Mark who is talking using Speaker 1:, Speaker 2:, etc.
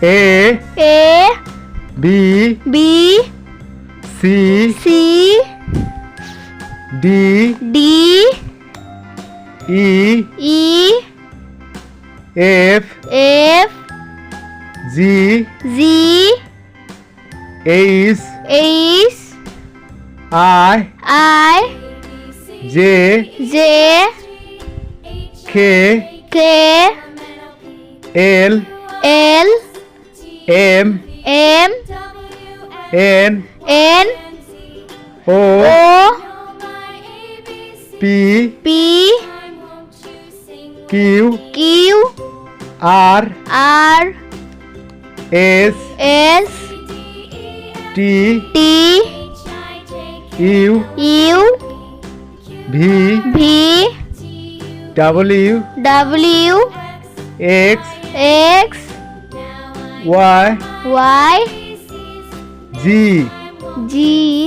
Speaker 1: A B C D E F G H I J K L M N O P Q R S T U V W X Y Z